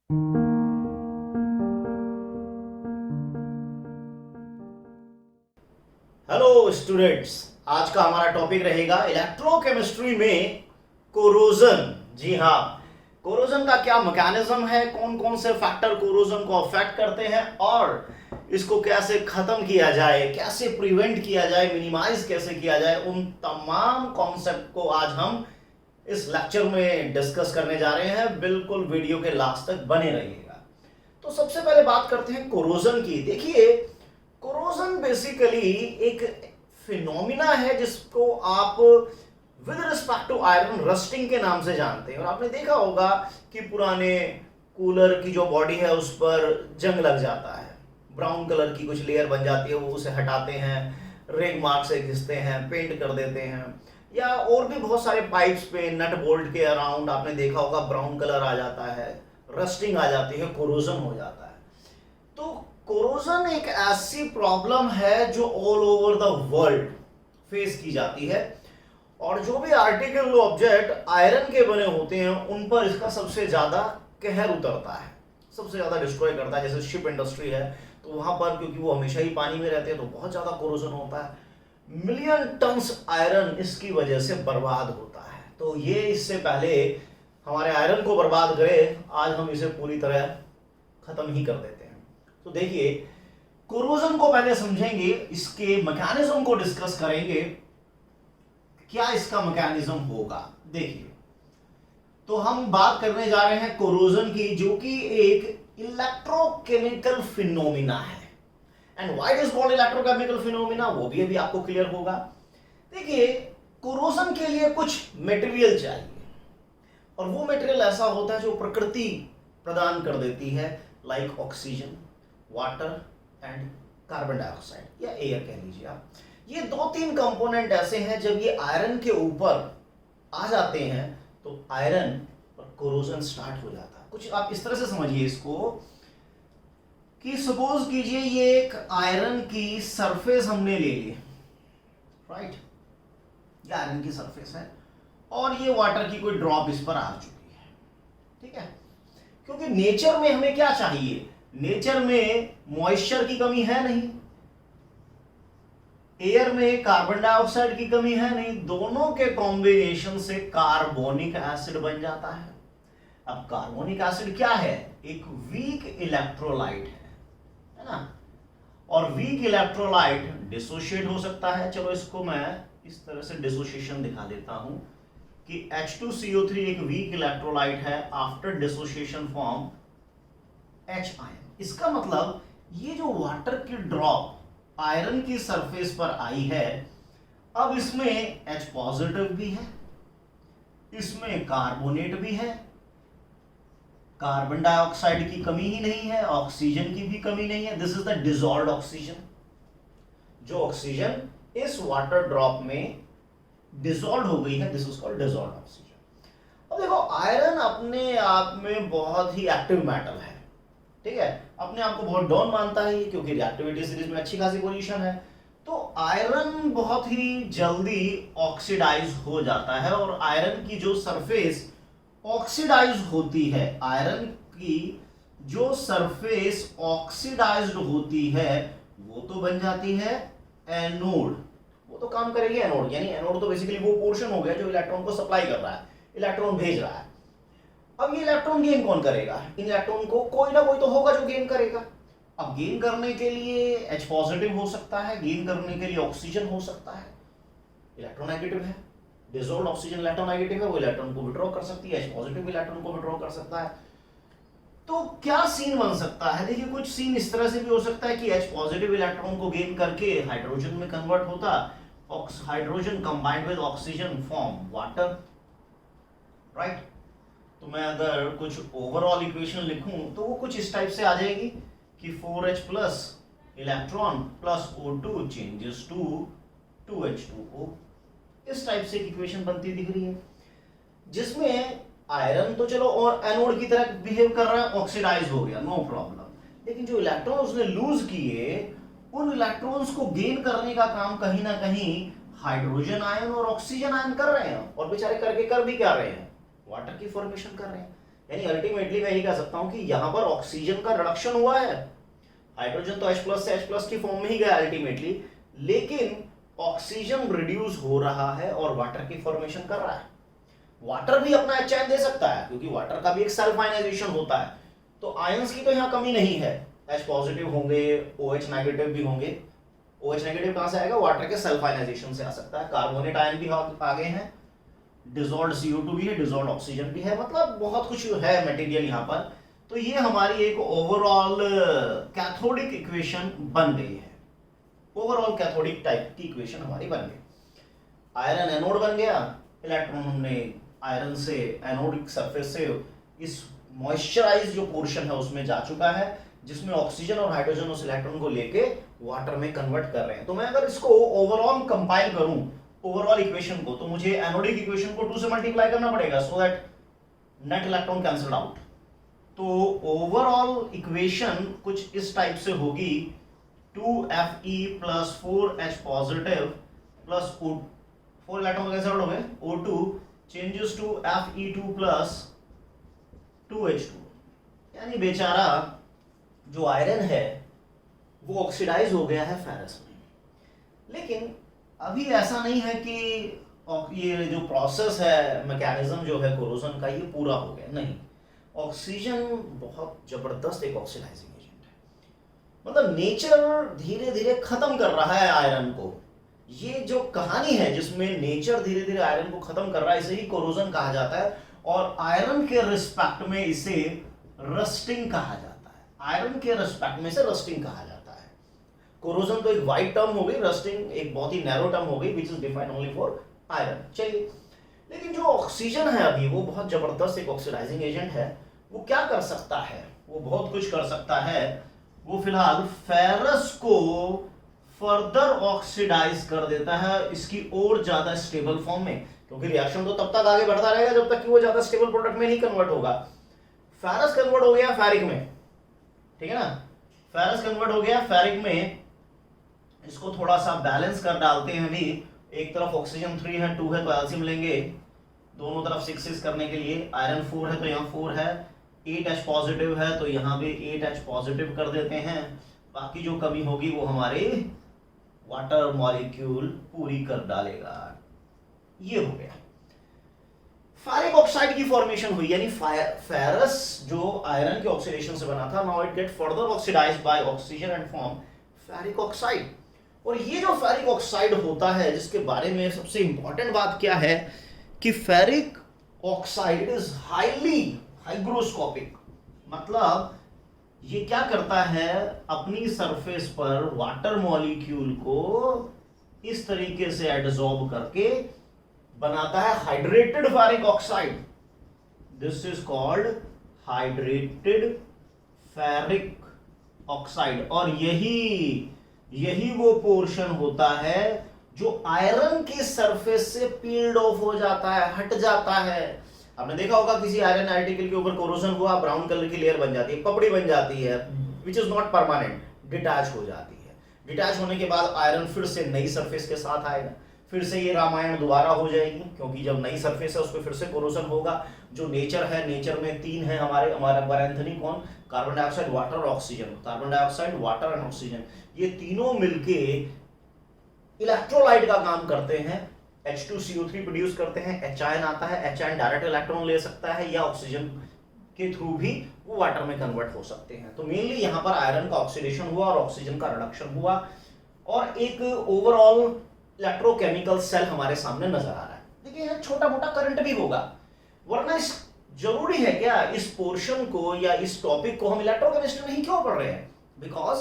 Hello students, आज का हमारा टॉपिक रहेगा इलेक्ट्रोकेमिस्ट्री में कोरोजन। जी हाँ, कोरोजन का क्या मैकेनिज्म है, कौन कौन से फैक्टर कोरोजन को अफेक्ट करते हैं और इसको कैसे खत्म किया जाए, कैसे प्रिवेंट किया जाए, मिनिमाइज कैसे किया जाए, उन तमाम कॉन्सेप्ट को आज हम इस लेक्चर में डिस्कस करने जा रहे हैं। बिल्कुल वीडियो के लास्ट तक बने रहिएगा। तो सबसे पहले बात करते हैं कोरोजन की। देखिए, कोरोजन बेसिकली एक फिनोमिना है जिसको आप with respect to iron rusting के नाम से जानते हैं। और आपने देखा होगा कि पुराने कूलर की जो बॉडी है उस पर जंग लग जाता है, ब्राउन कलर की कुछ लेयर बन जाती है, वो उसे हटाते हैं, रेग मार्क से घिसते हैं, पेंट कर देते हैं। या और भी बहुत सारे पाइप्स पे नट बोल्ट के अराउंड आपने देखा होगा ब्राउन कलर आ जाता है, रस्टिंग आ जाती है, कोरोजन हो जाता है। तो कोरोजन एक ऐसी प्रॉब्लम है जो all over the world face की जाती है, और जो भी आर्टिकल ऑब्जेक्ट आयरन के बने होते हैं उन पर इसका सबसे ज्यादा कहर उतरता है, सबसे ज्यादा डिस्ट्रॉय करता है। जैसे शिप इंडस्ट्री है तो वहां पर क्योंकि वो हमेशा ही पानी में रहते हैं तो बहुत ज्यादा कोरोजन होता है, मिलियन टन्स आयरन इसकी वजह से बर्बाद होता है। तो ये इससे पहले हमारे आयरन को बर्बाद करे, आज हम इसे पूरी तरह खत्म ही कर देते हैं। तो देखिए, कोरोजन को पहले समझेंगे, इसके मैकेनिज्म को डिस्कस करेंगे, क्या इसका मैकेनिज्म होगा। देखिए, तो हम बात करने जा रहे हैं कोरोजन की, जो कि एक इलेक्ट्रोकेमिकल फिनोमिना है। And why is called electrochemical phenomena, वो भी अभी आपको क्लियर होगा। देखिए, कोरोजन के लिए कुछ मटेरियल चाहिए, और वो मटेरियल ऐसा होता है जो प्रकृति प्रदान कर देती है, like oxygen, water and carbon dioxide या एयर कह लीजिए आप। ये दो तीन कंपोनेंट ऐसे हैं, जब ये आयरन के ऊपर आ जाते हैं तो आयरन पर कोरोजन स्टार्ट हो जाता है। कुछ आप इस तरह से समझिए इसको कि सपोज कीजिए ये एक आयरन की सरफेस हमने ले ली, राइट, ये आयरन की सरफेस है और ये वाटर की कोई ड्रॉप इस पर आ चुकी है, ठीक है। क्योंकि नेचर में हमें क्या चाहिए, नेचर में मॉइस्चर की कमी है नहीं, एयर में कार्बन डाइऑक्साइड की कमी है नहीं, दोनों के कॉम्बिनेशन से कार्बोनिक एसिड बन जाता है। अब कार्बोनिक एसिड क्या है, एक वीक इलेक्ट्रोलाइट है ना, और वीक इलेक्ट्रोलाइट डिसोशिएट हो सकता है। चलो इसको मैं इस तरह से डिसोसिएशन दिखा देता हूं कि H2CO3 एक वीक इलेक्ट्रोलाइट है, after dissociation form H ion. इसका मतलब ये जो वाटर की ड्रॉप आयरन की सरफेस पर आई है, अब इसमें H पॉजिटिव भी है, इसमें कार्बोनेट भी है, कार्बन डाइऑक्साइड की कमी ही नहीं है, ऑक्सीजन की भी कमी नहीं है। This is the dissolved oxygen. जो ऑक्सीजन इस वाटर ड्रॉप में डिसॉल्व हो गई है, this is called dissolved oxygen. अब देखो, आयरन अपने आप में बहुत ही एक्टिव मेटल है, ठीक है, अपने आप को बहुत डॉन मानता है क्योंकि रिएक्टिविटी सीरीज में अच्छी खासी पोजीशन है। तो आयरन बहुत ही जल्दी ऑक्सीडाइज हो जाता है, और आयरन की जो सरफेस ऑक्सीडाइज होती है, आयरन की जो सरफेस ऑक्सीडाइज्ड होती है वो तो बन जाती है एनोड। वो तो काम करेगी एनोड, यानी एनोड तो बेसिकली वो पोर्शन हो गया जो इलेक्ट्रॉन को सप्लाई कर रहा है, इलेक्ट्रॉन भेज रहा है। अब ये इलेक्ट्रॉन गेन कौन करेगा, इन इलेक्ट्रॉन को कोई ना कोई तो होगा जो गेन करेगा। अब गेन करने के लिए H पॉजिटिव हो सकता है, गेन करने के लिए ऑक्सीजन हो सकता है, इलेक्ट्रोनेगेटिव है, डिसॉल्व्ड ऑक्सीजन इलेक्ट्रोनेगेटिव है, वो इलेक्ट्रॉन को विड्रॉ कर सकती है, H पॉजिटिव इलेक्ट्रॉन को विड्रॉ कर सकता है। तो क्या सीन बन सकता है, देखिए कुछ सीन इस तरह से भी हो सकता है कि H पॉजिटिव इलेक्ट्रॉन को गेन करके हाइड्रोजन में कन्वर्ट होता, hydrogen combined with oxygen form water, right. तो मैं अगर कुछ ओवरऑल इक्वेशन लिखूं तो वो कुछ इस टाइप से आ जाएगी कि 4H plus electron plus O2 changes to 2H2O। इस टाइप से इक्वेशन बनती दिख रही है, जिसमें आयरन तो चलो और एनोड की तरह बिहेव कर रहा है, ऑक्सीडाइज हो गया, नो प्रॉब्लम। लेकिन जो इलेक्ट्रॉन उसने लूज किए, उन इलेक्ट्रॉन्स को गेन करने का काम कहीं ना कहीं हाइड्रोजन आयन और ऑक्सीजन आयन कर रहे हैं, और बेचारे करके कर भी क्या रहे हैं, वाटर की फॉर्मेशन कर रहे हैं। यानी अल्टीमेटली मैं ये कह सकता हूं कि यहां पर ऑक्सीजन का रिडक्शन हुआ है। हाइड्रोजन तो H+ से H+ की फॉर्म में ही गया अल्टीमेटली, लेकिन ऑक्सीजन रिड्यूस हो रहा है और वाटर की फॉर्मेशन कर रहा है। वाटर भी अपना H दे सकता है क्योंकि वाटर का भी एक सेल्फ आयनाइजेशन होता है। तो आयंस की तो यहाँ कमी नहीं है, H+ होंगे, OH- भी होंगे। OH- कहां से आएगा? वाटर के सेल्फ आयनाइजेशन से आ सकता है। कार्बोनेट आयन भी आगे हैं, डिसॉल्व्ड CO2 भी है, डिसॉल्व्ड ऑक्सीजन भी है, मतलब बहुत कुछ है मटेरियल यहाँ पर। तो ये हमारी एक ओवरऑल कैथोडिक इक्वेशन बन गई है। ओवरऑल कैथोडिक टाइप की इक्वेशन हमारी बन गई। आयरन एनोड बन गया, इलेक्ट्रॉन हमने आयरन से एनोडिक सरफेस से इस मॉइस्चराइज जो पोर्शन है उसमें जा चुका है, जिसमें ऑक्सीजन और हाइड्रोजन उस इलेक्ट्रॉन को लेके वाटर में कन्वर्ट कर रहे हैं। तो मैं अगर इसको ओवरऑल कंपाइल करूं ओवरऑल इक्वेशन को, तो मुझे एनोडिक इक्वेशन को 2 से मल्टीप्लाई करना पड़ेगा so that net electron cancel out. तो ओवरऑल इक्वेशन कुछ इस टाइप से होगी, 2Fe + 4H positive plus 4 electron cancel हो गए, O2 changes to Fe2 + 2H2। यानी बेचारा जो आयरन है वो ऑक्सीडाइज हो गया है फेरस में। लेकिन अभी ऐसा नहीं है कि ये जो प्रोसेस है, मैकेनिज्म जो है कोरोजन का, ये पूरा हो गया, नहीं। ऑक्सीजन बहुत जबरदस्त एक ऑक्सीडाइजिंग एजेंट है, मतलब नेचर धीरे धीरे खत्म कर रहा है आयरन को। ये जो कहानी है जिसमें नेचर धीरे धीरे आयरन को खत्म कर रहा है, इसे ही कोरोजन कहा जाता है। और आयरन के रिस्पेक्ट में इसे रस्टिंग कहा जाता है। आयरन के रिस्पेक्ट में इसे रस्टिंग कहा जाता है। कोरोजन तो एक वाइड टर्म हो गई, रस्टिंग एक बहुत ही नैरो टर्म हो गई which is defined only for iron. चलिए, लेकिन जो ऑक्सीजन है अभी वो बहुत जबरदस्त एक ऑक्सीडाइजिंग एजेंट है। वो क्या कर सकता है? वो बहुत कुछ कर सकता है। वो फिलहाल फेरस को फर्दर ऑक्सीडाइज कर देता है इसकी और ज्यादा स्टेबल फॉर्म में, क्योंकि रिएक्शन तो तब तक आगे बढ़ता रहेगा जब तक कि वो ज्यादा स्टेबल प्रोडक्ट में नहीं कन्वर्ट होगा। फेरस कन्वर्ट हो गया फेरिक में, ठीक है ना, फेरस कन्वर्ट हो गया फेरिक में। इसको थोड़ा सा बैलेंस कर डालते हैं अभी। एक तरफ ऑक्सीजन 3 है, 2 है, तो एल्सियम लेंगे दोनों तरफ 6 करने के लिए। आयरन 4 है तो यहाँ 4 है, 8H पॉजिटिव है तो यहाँ भी 8H पॉजिटिव कर देते हैं। बाकी जो कमी होगी वो हमारे वाटर मॉलिक्यूल पूरी कर डालेगा। ये हो गया। फेरिक ऑक्साइड की फॉर्मेशन हुई, यानी फेरस जो आयरन के ऑक्सीडेशन से बना था, now it get further oxidized by oxygen and form ferric oxide. और ये जो फेरिक ऑक्साइड होता है, जिसके बारे में सबसे इंपॉर्टेंट बात क्या है कि ferric oxide is highly hygroscopic. मतलब ये क्या करता है, अपनी सरफेस पर वाटर मॉलिक्यूल को इस तरीके से एडसॉर्ब करके बनाता है hydrated ferric oxide. This is called hydrated ferric oxide. और यही वो पोर्शन होता है जो आयरन की सरफेस से पील्ड ऑफ हो जाता है, हट जाता है। आपने देखा होगा किसी आयरन आर्टिकल के ऊपर कोरोजन हुआ, ब्राउन कलर की लेयर बन जाती है, पपड़ी बन जाती है, which is not permanent, detach हो जाती है। डिटैच होने के बाद आयरन फिर से नई सरफेस के साथ आएगा, फिर से ये रामायण दोबारा हो जाएगी, क्योंकि जब नई सरफेस है उस पर फिर से कोरोजन होगा। जो नेचर है, नेचर में 3 है हमारा बरैंथनी कौन, कार्बन डाइऑक्साइड, वाटर और oxygen. Carbon dioxide, water and oxygen, ये तीनों मिलके इलेक्ट्रोलाइट का काम करते हैं। H2CO3 प्रोड्यूस करते हैं, H आयन आता है, H आयन डायरेक्ट इलेक्ट्रॉन ले सकता है या ऑक्सीजन के थ्रू भी वो वाटर में कन्वर्ट हो सकते हैं। तो मेनली यहाँ पर आयरन का ऑक्सीडेशन हुआ और ऑक्सीजन का रिडक्शन हुआ, और एक ओवरऑल इलेक्ट्रोकेमिकल सेल हमारे सामने नजर आ रहा है। देखिए, छोटा मोटा करंट भी होगा, वरना इस जरूरी है क्या इस पोर्शन को या इस टॉपिक को हम इलेक्ट्रोकेमिस्ट्री में ही क्यों पढ़ रहे हैं? Because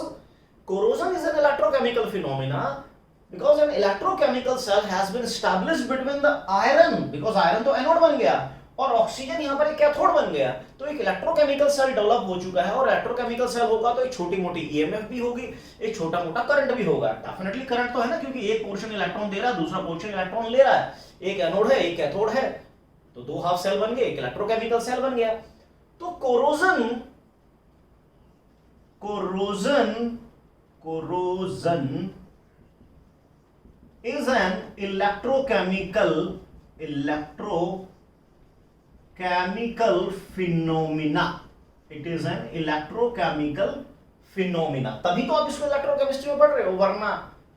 corrosion is an electrochemical phenomena, because an electrochemical cell has been established between the iron, because iron तो एनोड बन गया और ऑक्सीजन यहाँ पर एक कैथोड बन गया, तो एक इलेक्ट्रोकेमिकल सेल डेवलप हो चुका है। और इलेक्ट्रोकेमिकल सेल होगा तो एक छोटी मोटी ईएमएफ भी होगी, एक छोटा मोटा करंट भी होगा। डेफिनेटली करंट तो है ना, क्योंकि एक पोर्शन इलेक्ट्रॉन दे रहा है, दूसरा पोर्शन इलेक्ट्रॉन ले रहा है, एक एनोड है एक कैथोड है, तो 2 हाफ सेल बन गए, एक इलेक्ट्रोकेमिकल सेल बन गया। तो corrosion is an electrochemical electrochemical phenomena, it is an electrochemical phenomena. तभी तो आप इसको इलेक्ट्रोकेमिस्ट्री में पढ़ रहे हो, वरना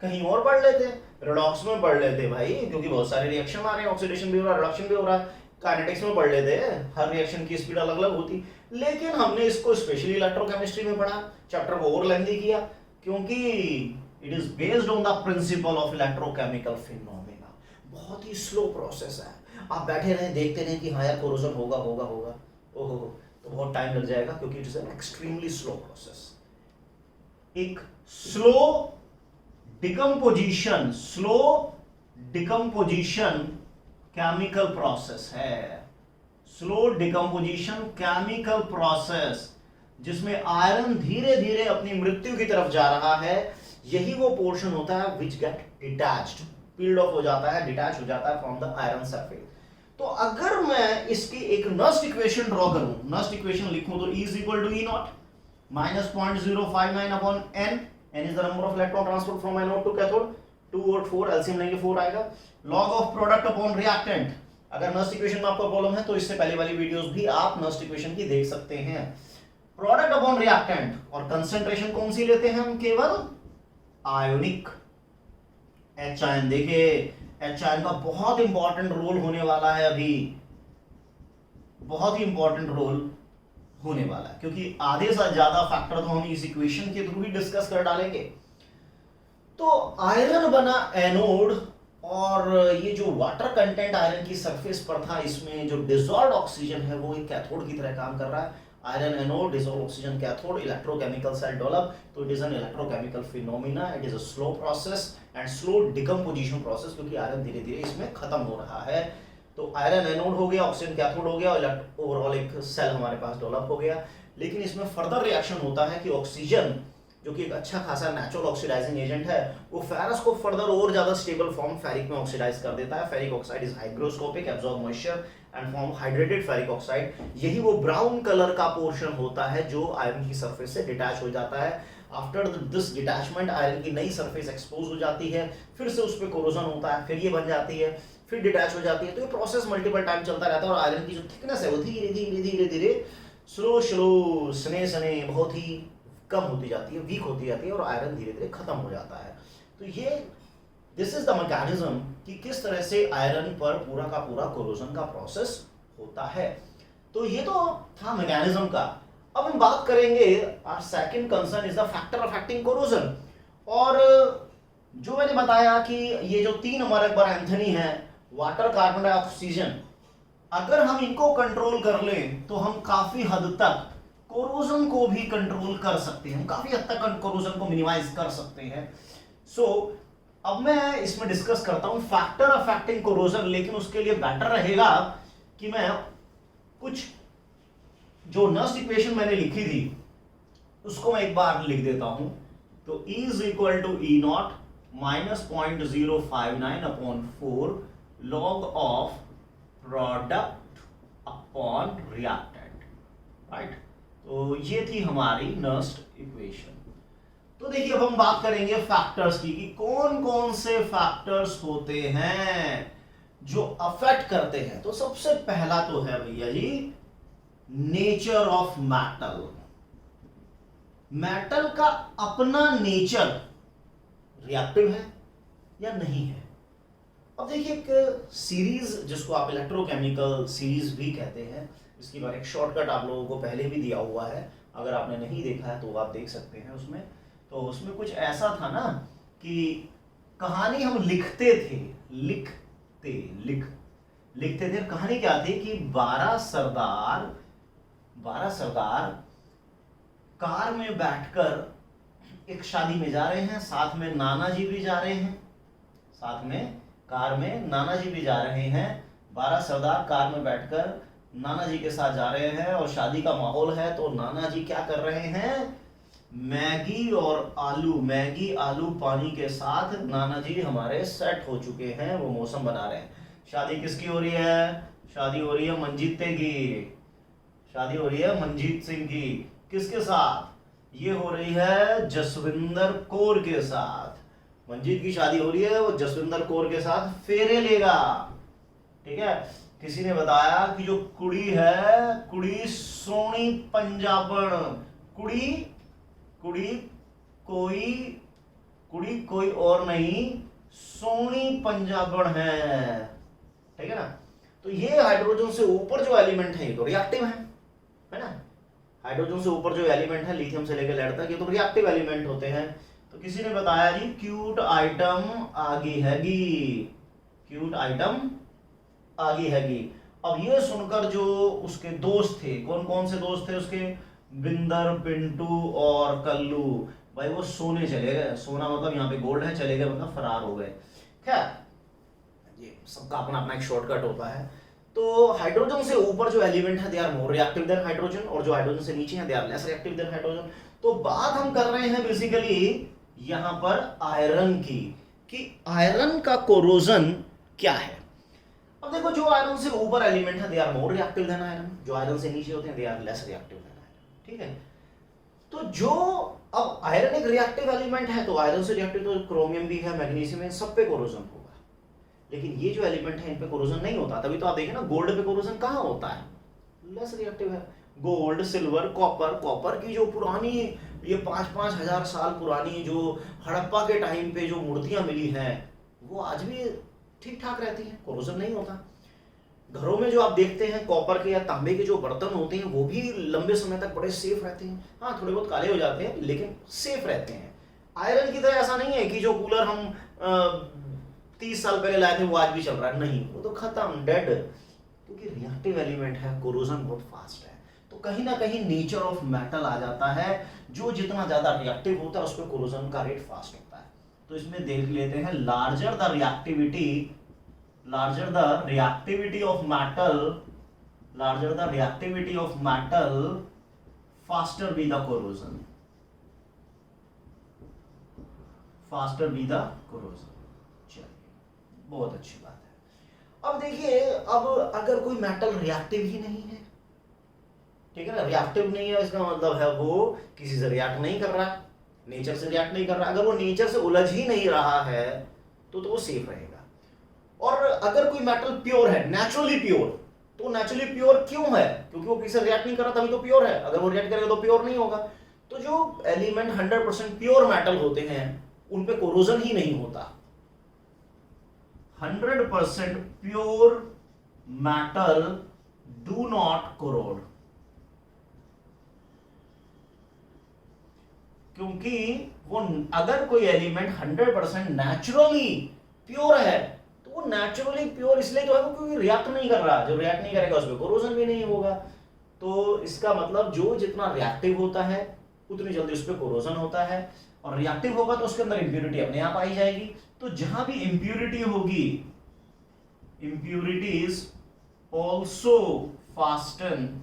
कहीं और पढ़ लेते, रिडॉक्स में पढ़ लेते भाई, क्योंकि बहुत सारे रिएक्शन आ रहे हैं, ऑक्सीडेशन भी हो रहा है, रिडक्शन भी हो रहा है, काइनेटिक्स में पढ़ लेते, हर रिएक्शन की स्पीड अलग अलग होती। लेकिन हमने इसको स्पेशली इलेक्ट्रोकेमिस्ट्री में पढ़ा, चैप्टर को और लेंथी किया, क्योंकि it is based on the principle of electrochemical phenomena. बहुत ही स्लो प्रोसेस है, आप बैठे रहें देखते रहें कि हाँ यार कोरोजन होगा होगा होगा, ओहो तो बहुत टाइम लग जाएगा, क्योंकि it is an extremely slow process. एक स्लो डिकम्पोजिशन केमिकल प्रोसेस है, स्लो डिकम्पोजिशन केमिकल प्रोसेस, जिसमें आयरन धीरे धीरे अपनी मृत्यु की तरफ जा रहा है। यही वो पोर्शन होता है which get detached, peeled of हो जाता है, डिटैच हो जाता है फ्रॉम द आयरन सरफेस। तो अगर मैं इसकी एक नस्ट इक्वेशन ड्रॉ करूं, नस्ट इक्वेशन लिखूं तो E is equal to E naught minus 0.059 upon n, n is the number of electron transferred from anode to cathode, 2 और 4 LCM लेंगे 4 आएगा, log of product upon reactant। अगर Nernst equation में आपको problem है तो इससे पहले वाली वीडियोस भी आप नस्ट इक्वेशन की देख सकते हैं। प्रोडक्ट अपॉन रिएक्टेंट, और कंसंट्रेशन कौन सी लेते हैं हम, केवल आयोनिक एच आयन। देखिए एच आयन का बहुत इंपॉर्टेंट रोल होने वाला है, अभी बहुत ही इंपॉर्टेंट रोल होने वाला है, क्योंकि आधे से ज्यादा फैक्टर तो हम इस इक्वेशन के थ्रू ही डिस्कस कर डालेंगे। तो आयरन बना एनोड, और ये जो वाटर कंटेंट आयरन की सरफेस पर था, इसमें जो डिसॉल्व्ड ऑक्सीजन है वो एक कैथोड की तरह काम कर रहा है। Iron anode, dissolved oxygen cathode, electrochemical cell develop. तो it is an electrochemical phenomena, it is a slow process and slow decomposition process, क्योंकि आयरन धीरे धीरे इसमें खत्म हो रहा है। तो आयरन एनोड हो गया, ऑक्सीजन कैथोड हो गया, और ओवरऑल एक सेल हमारे पास डेवलप हो गया। लेकिन इसमें फर्दर रिएक्शन होता है कि ऑक्सीजन, जो कि एक अच्छा खासा नेचुरल ऑक्सीडाइजिंग एजेंट है, वो फेरस को फर्दर और ज्यादा स्टेबल फॉर्म फेरिक में ऑक्सीडाइज कर देता है। Ferric oxide is hygroscopic, absorb moisture and form hydrated ferric oxide. यही वो ब्राउन कलर का पोर्शन होता है जो आयरन की सरफेस से डिटैच हो जाता है। आफ्टर दिस डिटैचमेंट आयरन की नई सरफेस एक्सपोज हो जाती है, फिर से उस पर कोरोजन होता है, फिर ये बन जाती है, फिर डिटैच हो जाती है। तो ये प्रोसेस मल्टीपल टाइम चलता रहता है, और आयरन की जो थिकनेस है वो धीरे धीरे धीरे धीरे स्लो स्लो सने सने बहुत ही कम होती जाती है, वीक होती जाती है, और आयरन धीरे धीरे खत्म हो जाता है। तो ये दिस इज द मैकेनिज्म कि किस तरह से आयरन पर पूरा का पूरा कोरोजन का प्रोसेस होता है। तो ये तो था मैकेनिज्म का। अब हम बात करेंगे, our second concern is the factor affecting corrosion. और जो मैंने बताया कि ये जो 3 हमारे पर एंथनी है, वाटर, कार्बन डाइऑक्सीजन, अगर हम इनको कंट्रोल कर लें तो हम काफी हद तक कोरोजन को भी कंट्रोल कर सकते हैं, हम काफी हद तक कोरोजन को मिनिमाइज कर सकते हैं। सो अब मैं इसमें डिस्कस करता हूं फैक्टर अफेक्टिंग कोरोजन, लेकिन उसके लिए बेटर रहेगा कि मैं कुछ जो नस्ट इक्वेशन मैंने लिखी थी उसको मैं एक बार लिख देता हूं। तो E is equal to E naught minus 0.059 upon 4 log of product upon reactant, right? तो ये थी हमारी नस्ट इक्वेशन। तो देखिए अब हम बात करेंगे फैक्टर्स की, कि कौन कौन से फैक्टर्स होते हैं जो अफेक्ट करते हैं। तो सबसे पहला तो है भैया जी नेचर ऑफ मेटल। मेटल का अपना नेचर रिएक्टिव है या नहीं है। अब देखिए एक सीरीज जिसको आप इलेक्ट्रोकेमिकल सीरीज भी कहते हैं, इसकी बार एक शॉर्टकट आप लोगों को पहले भी दिया हुआ है, अगर आपने नहीं देखा है तो आप देख सकते हैं उसमें। तो उसमें कुछ ऐसा था ना कि कहानी हम लिखते थे, लिखते थे। कहानी क्या थी कि 12 सरदार कार में बैठकर एक शादी में जा रहे हैं, साथ में नाना जी भी जा रहे हैं, साथ में कार में नाना जी भी जा रहे हैं। 12 सरदार कार में बैठकर नाना जी के साथ जा रहे हैं, और शादी का माहौल है। तो नाना जी क्या कर रहे हैं, मैगी आलू पानी के साथ नाना जी हमारे सेट हो चुके हैं, वो मौसम बना रहे हैं। शादी किसकी हो रही है, शादी हो रही है मंजीत सिंह की। किसके साथ, ये हो रही है जसविंदर कौर के साथ। मंजीत की शादी हो रही है, वो जसविंदर कौर के साथ फेरे लेगा, ठीक है। किसी ने बताया कि जो कुड़ी है, कुड़ी सोनी पंजाबन, कुड़ी कुड़ी कोई कुड़ी कोई और नहीं, सोनी पंजाबन है, ठीक है ना। तो ये हाइड्रोजन से ऊपर जो एलिमेंट है ये तो रिएक्टिव है ना। हाइड्रोजन से ऊपर जो एलिमेंट है लिथियम से लेकर लेड तक ये तो रिएक्टिव एलिमेंट होते हैं। तो किसी ने बताया जी क्यूट आइटम आगे हैगी, क्यूट आइटम आगे हैगी। अब ये सुनकर जो उसके दोस्त थे, कौन कौन से दोस्त थे उसके, बिंदर, पिंटू और कल्लू, भाई वो सोने चले गए। सोना मतलब यहाँ पे गोल्ड है, चले गए मतलब फरार हो गए। खैर ये सबका अपना अपना एक शॉर्टकट होता है। तो हाइड्रोजन से ऊपर जो एलिमेंट है they are more reactive than hydrogen, और जो हाइड्रोजन से नीचे है they are less reactive than hydrogen. तो बात हम कर रहे हैं बेसिकली यहां पर आयरन की, कि आयरन का कोरोजन क्या है। अब देखो जो आयरन से ऊपर एलिमेंट है they are more reactive than iron, जो आयरन से नीचे होते हैं they are less reactive than iron, ठीक है। तो जो अब आयरन एक रिएक्टिव एलिमेंट है, तो आयरन से रिएक्टिव तो क्रोमियम भी है, मैग्नीशियम है, सब पे कोरोजन होगा। लेकिन ये जो एलिमेंट है इन पे कोरोजन नहीं होता। तभी तो आप देखें ना गोल्ड पे कोरोजन कहाँ होता है, लेस रिएक्टिव है। गोल्ड, सिल्वर, कॉपर, कॉपर की जो पुरानी ये 5-5 हजार साल पुरानी जो हड़प्पा के टाइम पे जो मूर्तियां मिली हैं वो आज भी ठीक ठाक रहती हैं, कोरोजन नहीं होता। घरों में जो आप देखते हैं कॉपर के या तांबे के जो बर्तन होते हैं वो भी लंबे समय तक बड़े सेफ रहते हैं। हाँ थोड़े बहुत काले हो जाते हैं लेकिन सेफ रहते हैं। आयरन की तरह ऐसा नहीं है कि जो कूलर हम 30 साल पहले लाए थे वो आज भी चल रहा है, नहीं, वो तो खत्म, डेड। क्योंकि रिएक्टिव एलिमेंट है, कोरोजन बहुत फास्ट है। तो कहीं ना कहीं नेचर ऑफ मेटल आ जाता है, जो जितना ज्यादा रिएक्टिव होता है उस पर कोरोजन का रेट फास्ट होता है। तो इसमें देख लेते हैं larger the reactivity of metal, larger the reactivity of metal, faster be the corrosion, faster be the corrosion। चलिए बहुत अच्छी बात है। अब देखिए अब अगर कोई मेटल रिएक्टिव ही नहीं है, ठीक है ना, रिएक्टिव नहीं है इसका मतलब है वो किसी से रिएक्ट नहीं कर रहा, नेचर से रिएक्ट नहीं कर रहा। अगर वो नेचर से उलझ ही नहीं रहा है तो वो सेफ रहेगा। और अगर कोई मेटल प्योर है, नेचुरली प्योर, तो नेचुरली प्योर क्यों है, क्योंकि वो किसी से रिएक्ट नहीं कर रहा तभी तो प्योर है। अगर वो रिएक्ट करेगा तो प्योर नहीं होगा। तो जो एलिमेंट 100% प्योर मेटल होते हैं उन पे कोरोजन ही नहीं होता। 100% pure metal do not corrode, क्योंकि वो अगर कोई एलिमेंट 100% नेचुरली प्योर है तो वो नेचुरली प्योर इसलिए तो है क्योंकि रिएक्ट नहीं कर रहा। जो रिएक्ट नहीं करेगा उसमें कोरोजन भी नहीं होगा। तो इसका मतलब जो जितना रिएक्टिव होता है उतनी जल्दी उस पर कोरोजन होता है, और रिएक्टिव होगा तो उसके अंदर इंप्यूरिटी अपने आप आई जाएगी। तो जहां भी इंप्यूरिटी होगी, impurities also fasten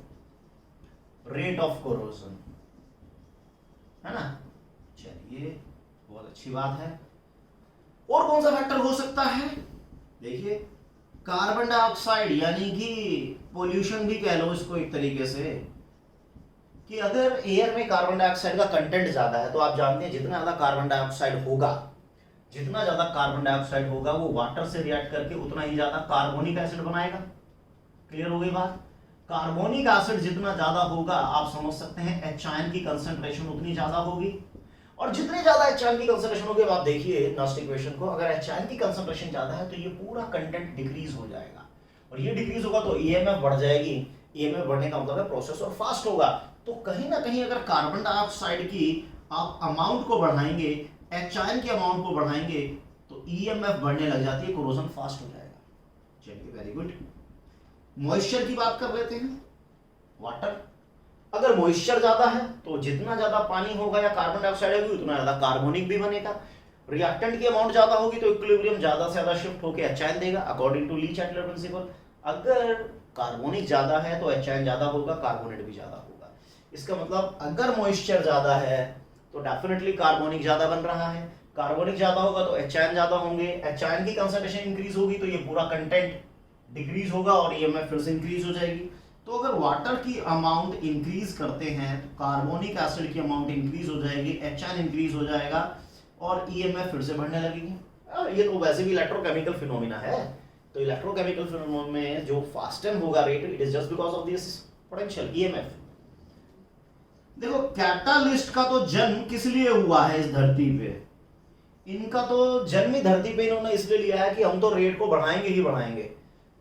rate of corrosion, है ना। चलिए बहुत अच्छी बात है। और कौन सा फैक्टर हो सकता है, देखिए कार्बन डाइऑक्साइड, यानी कि पोल्यूशन भी कह लो इसको एक तरीके से, कि अगर एयर में कार्बन डाइऑक्साइड का कंटेंट ज्यादा है तो आप जानते हैं जितना ज्यादा कार्बन डाइऑक्साइड होगा वो वाटर से रिएक्ट करके उतना ही ज्यादा कार्बोनिक एसिड बनाएगा। क्लियर हो गई बात। कार्बोनिक एसिड जितना ज्यादा होगा आप समझ सकते हैं एच आयन की कंसंट्रेशन उतनी ज्यादा होगी, और जितनी ज्यादा एच आयन की कंसंट्रेशन होगी, आप देखिए नेक्स्ट इक्वेशन को, अगर एच आयन की कंसंट्रेशन ज्यादा है तो ये पूरा कंटेंट डिक्रीज हो जाएगा, और ये डिक्रीज होगा तो ईएमएफ बढ़ जाएगी। ईएमएफ बढ़ने का मतलब है प्रोसेसर फास्ट होगा। तो कहीं ना कहीं अगर कार्बन डाइऑक्साइड की आप अमाउंट को बढ़ाएंगे, एच आयन की अमाउंट को बढ़ाएंगे, तो ईएमएफ बढ़ने लग जाती है, कोरोजन फास्ट हो जाएगा। चलिए वेरी गुड। मॉइस्चर की बात कर लेते हैं। वाटर, अगर मॉइस्चर ज्यादा है तो जितना ज्यादा पानी होगा या कार्बन डाइऑक्साइड होगी उतना ज्यादा कार्बोनिक भी बनेगा। रिएक्टेंट की अमाउंट ज्यादा होगी तो इक्विलिब्रियम ज्यादा से ज्यादा शिफ्ट होकर एच आयन देगा अकॉर्डिंग टू ली-चाटलर प्रिंसिपल। अगर कार्बोनिक ज्यादा है तो एच आयन ज्यादा होगा, कार्बोनेट भी ज्यादा होगा। इसका मतलब अगर मॉइस्चर ज्यादा है तो डेफिनेटली कार्बोनिक ज्यादा बन रहा है, कार्बोनिक ज्यादा होगा तो एच आयन ज्यादा होंगे, एच आयन की कंसंट्रेशन इंक्रीज होगी तो ये पूरा कंटेंट डिक्रीज होगा और ईएमएफ फिर से इंक्रीज हो जाएगी। तो अगर वाटर की अमाउंट इंक्रीज करते हैं तो कार्बोनिक एसिड की अमाउंट इंक्रीज हो जाएगी, एच आयन इंक्रीज हो जाएगा और ईएमएफ फिर से बढ़ने लगेगी। ये तो वैसे भी इलेक्ट्रोकेमिकल फिनोमिना है तो इलेक्ट्रोकेमिकल फिनोमेनन में जो फास्टन होगा rate, it is just because of this potential EMF. देखो कैटालिस्ट का तो जन्म किस लिए हुआ है इस धरती पे, इनका तो जन्म ही धरती पे इन्होंने इसलिए लिया है कि हम तो रेट को बढ़ाएंगे ही बढ़ाएंगे,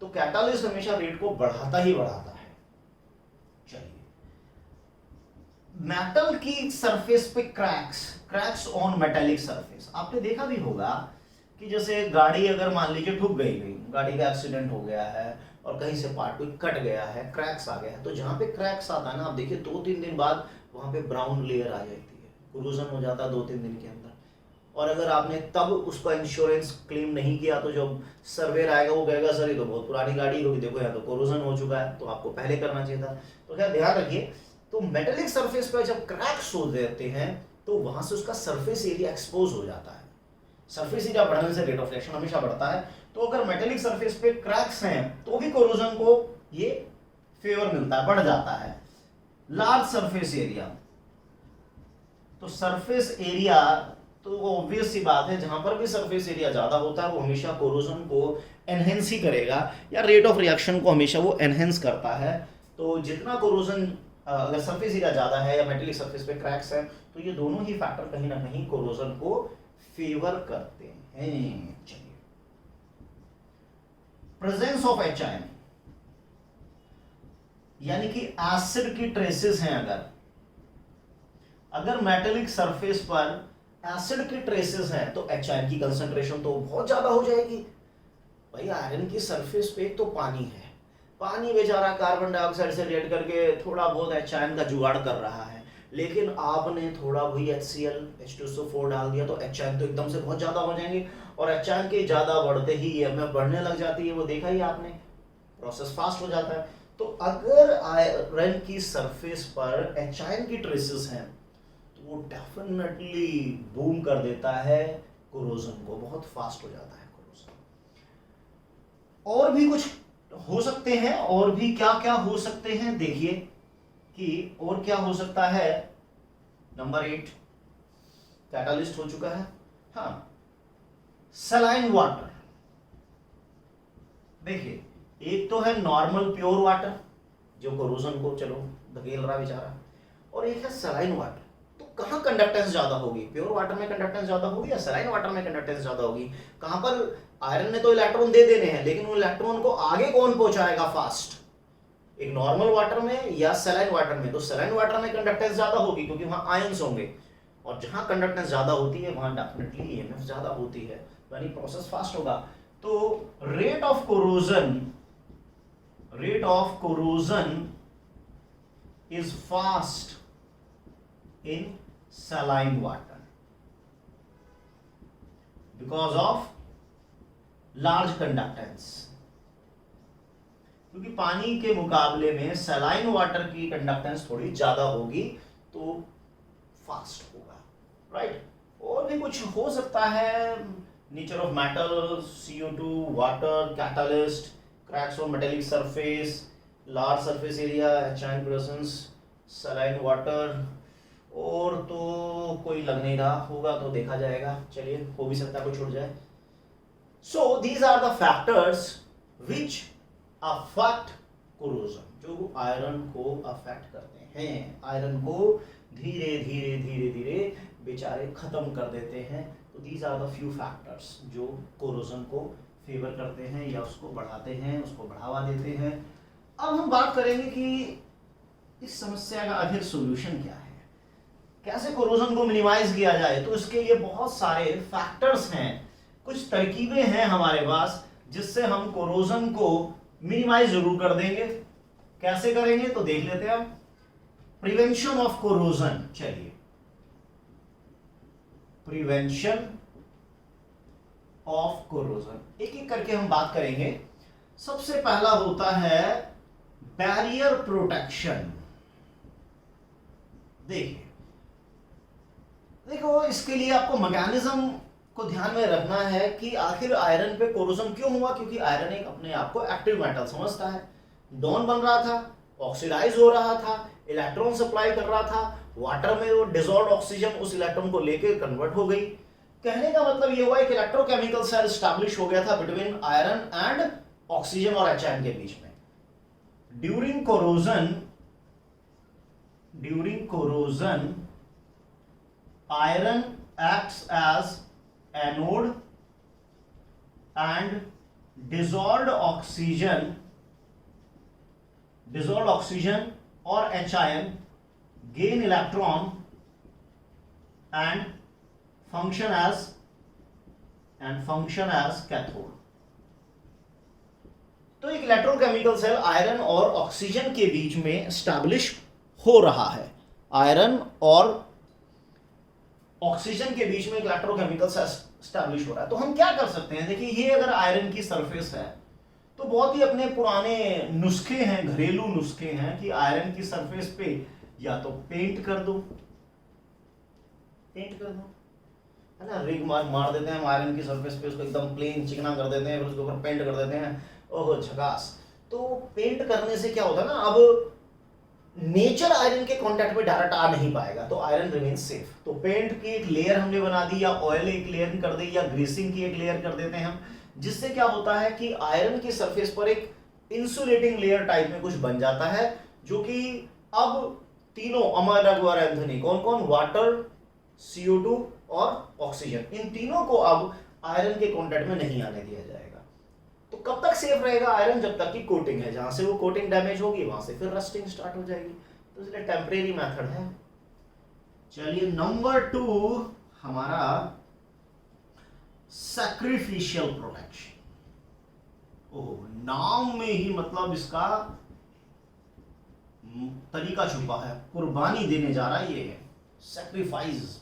तो कैटालिस्ट हमेशा रेट को बढ़ाता ही बढ़ाता है। चलिए, मेटल की सरफेस पे क्रैक्स ऑन मेटेलिक सरफेस, आपने देखा भी होगा कि जैसे गाड़ी अगर मान लीजिए ठुक गई, गाड़ी का एक्सीडेंट हो गया है और कहीं से पार्ट कोई कट गया है, क्रैक्स आ गया है, तो जहां पे क्रैक्स आता है ना, आप देखिए 2-3 दिन बाद वहां पे ब्राउन लेयर आ जाती है, कोरोजन हो जाता है 2-3 दिन के अंदर। और अगर आपने तब उसका इंश्योरेंस क्लेम नहीं किया तो जब सर्वेयर आएगा वो कहेगा सर ये तो बहुत पुरानी गाड़ी होगी, देखो यहाँ तो कोरोजन हो चुका है, तो आपको पहले करना चाहिए था। तो क्या ध्यान रखिए, तो मेटेलिक सरफेस पर जब क्रैक्स हो जाते हैं तो वहां से उसका सरफेस एरिया एक्सपोज हो जाता है। सरफेस एरिया बढ़ने से रेट ऑफ रिएक्शन हमेशा बढ़ता है। तो अगर मेटेलिक सरफेस पे क्रैक्स हैं तो भी कोरोजन को ये फेवर मिलता है, बढ़ जाता है। लार्ज सरफेस एरिया, तो सरफेस एरिया तो ऑब्वियस सी बात है, जहां पर भी सरफेस एरिया ज्यादा होता है वो हमेशा कोरोजन को एनहेंस ही करेगा, या रेट ऑफ रिएक्शन को हमेशा वो एनहेंस करता है। तो जितना कोरोजन, अगर सरफेस एरिया ज्यादा है या मेटेलिक सरफेस पे क्रैक्स है, तो ये दोनों ही फैक्टर कहीं ना कहीं कोरोजन को फेवर करते हैं। चलिए, प्रेजेंस ऑफ एच आयन, यानी कि एसिड की ट्रेसेस हैं, अगर मेटेलिक सरफेस पर एसिड की ट्रेसेस हैं तो एच आयन की कंसंट्रेशन तो बहुत ज्यादा हो जाएगी। भाई आयरन की सरफेस पे तो पानी है, पानी बेचारा कार्बन डाइऑक्साइड से रिएक्ट करके थोड़ा बहुत एच आयन का जुगाड़ कर रहा है, लेकिन आपने थोड़ा वही HCl H2SO4 डाल दिया तो एच आयन तो एकदम से बहुत ज्यादा हो जाएंगे, और एच आयन के ज्यादा बढ़ते ही ईएमएफ बढ़ने लग जाती है, वो देखा ही आपने, प्रोसेस फास्ट हो जाता है। तो अगर आयरन की सरफेस पर एच आयन की ट्रेसेस हैं तो वो डेफिनेटली बूम कर देता है कोरोजन को, बहुत फास्ट हो जाता है कोरोजन। और भी कुछ हो सकते हैं, और भी क्या क्या हो सकते हैं, देखिए कि और क्या हो सकता है। नंबर 8 कैटालिस्ट हो चुका है। हाँ, सलाइन वाटर, देखिए एक तो है नॉर्मल प्योर वाटर जो कोरोजन को चलो धकेल रहा बेचारा, और एक है सलाइन वाटर। तो कहां कंडक्टेंस ज्यादा होगी, प्योर वाटर में कंडक्टेंस ज्यादा होगी या सलाइन वाटर में कंडक्टेंस ज्यादा होगी? कहां पर आयरन ने तो इलेक्ट्रॉन दे देने हैं, लेकिन वो इलेक्ट्रॉन को आगे कौन पहुंचाएगा फास्ट, एक नॉर्मल वाटर में या सलाइन वाटर में? तो सलाइन वाटर में कंडक्टेंस ज्यादा होगी क्योंकि वहां आयंस होंगे, और जहां कंडक्टेंस ज्यादा होती है वहां डेफिनेटली ईएमएफ ज्यादा होती है, यानी प्रोसेस फास्ट होगा। तो rate of corrosion is fast in saline water because of large conductance, क्योंकि पानी के मुकाबले में सलाइन वाटर की कंडक्टेंस थोड़ी ज्यादा होगी तो फास्ट होगा, राइट। और भी कुछ हो सकता है, nature of metal, CO2, water, catalyst, cracks on metallic surface, large surface area, H ion presence, saline water, और तो कोई लग नहीं रहा, होगा तो देखा जाएगा। चलिए, हो भी सकता है कोई छूट जाए। So these are the factors which affect corrosion, जो आयरन को अफेक्ट करते हैं, आयरन को धीरे धीरे धीरे धीरे बेचारे खत्म कर देते हैं। तो these are the few factors जो कोरोजन को फेवर करते हैं या उसको बढ़ाते हैं, उसको बढ़ावा देते हैं। अब हम बात करेंगे कि इस समस्या का आखिर सॉल्यूशन क्या है, कैसे कोरोजन को मिनिमाइज किया जाए। तो इसके लिए बहुत सारे फैक्टर्स हैं, कुछ तरकीबें हैं हमारे पास जिससे हम कोरोजन को मिनिमाइज जरूर कर देंगे। कैसे करेंगे तो देख लेते हैं। प्रिवेंशन ऑफ कोरोजन, चलिए प्रिवेंशन ऑफ कोरोजन एक एक करके हम बात करेंगे। सबसे पहला होता है बैरियर प्रोटेक्शन। देखो इसके लिए आपको मैकेनिज्म को ध्यान में रखना है कि आखिर आयरन पे कोरोजन क्यों हुआ, क्योंकि आयरन एक अपने आप को एक्टिव मेटल समझता है, डॉन बन रहा था, ऑक्सीडाइज हो रहा था, इलेक्ट्रॉन सप्लाई कर रहा था, वाटर में वो डिसॉल्व्ड ऑक्सीजन उस इलेक्ट्रॉन को लेकर कन्वर्ट हो गई, कहने का मतलब ये हुआ एक इलेक्ट्रोकेमिकल सेल स्टैब्लिश हो गया था बिटवीन आयरन एंड ऑक्सीजन और HIN के बीच में। During corrosion iron acts as anode and dissolved oxygen or HIN gain electron and function as cathode। तो एक इलेक्ट्रोकेमिकल सेल आयरन और ऑक्सीजन के बीच में स्टैब्लिश हो रहा है। आयरन और ऑक्सीजन के बीच में एक इलेक्ट्रोकेमिकल सेल स्टैब्लिश हो रहा है। तो हम क्या कर सकते हैं, देखिए ये अगर आयरन की सरफेस है तो बहुत ही अपने पुराने नुस्खे हैं, घरेलू नुस्खे हैं कि आयरन की सरफेस पे या तो पेंट कर दो, है ना, रिग मार देते हैं हम आयरन की सरफेस पे, उसको एकदम प्लेन चिकना कर देते हैं, फिर उसके ऊपर पेंट कर देते हैं, ओह झकास। तो पेंट करने से क्या होता है ना, अब नेचर आयरन के कांटेक्ट में डायरेक्ट आ नहीं पाएगा, तो आयरन रिमेन सेफ। तो पेंट की एक लेयर हमने बना दी, या ऑयल एक लेयर कर दी, या ग्रीसिंग की एक लेयर कर देते हैं हम, जिससे क्या होता है कि आयरन की सरफेस पर एक इंसुलेटिंग लेयर टाइप में कुछ बन जाता है, जो कि अब तीनों अमर अकबर एंथनी कौन, वाटर, CO2 और ऑक्सीजन, इन तीनों को अब आयरन के कांटेक्ट में नहीं आने दिया जाएगा। तो कब तक सेफ रहेगा आयरन, जब तक की कोटिंग है, जहां से वो कोटिंग डैमेज होगी वहां से फिर रस्टिंग स्टार्ट हो जाएगी। तो इसलिए टेम्परेरी मेथड है। चलिए नंबर 2 हमारा सैक्रिफिशियल प्रोटेक्शन। ओह, नाम में ही मतलब इसका तरीका छुपा है, कुर्बानी देने जा रहा है ये सैक्रिफाइस।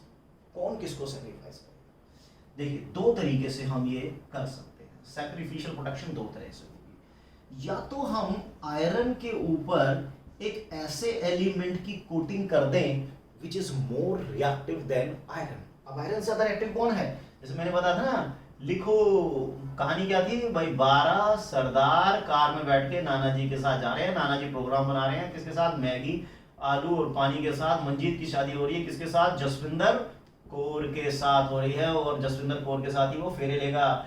कौन किसको सैक्रिफाइस करेगा? देखिए दो तरीके से हम ये कर सकते हैं। सैक्रिफिशियल प्रोटेक्शन दो तरह से होगी, या तो हम आयरन के ऊपर एक ऐसे एलिमेंट की कोटिंग कर दें which is more reactive than iron. अब आयरन से ज्यादा रिएक्टिव कौन है? जैसे मैंने बताया था ना, लिखो कहानी क्या थी भाई, 12 सरदार कार में बैठ के नाना जी के साथ जा रहे हैं, नाना जी प्रोग्राम बना रहे हैं, किसके साथ? मैगी आलू और पानी के साथ। मंजीत की शादी हो रही है किसके साथ? जसविंदर कौर के साथ हो रही है, और जसविंदर कौर के साथ ही वो फेरे लेगा।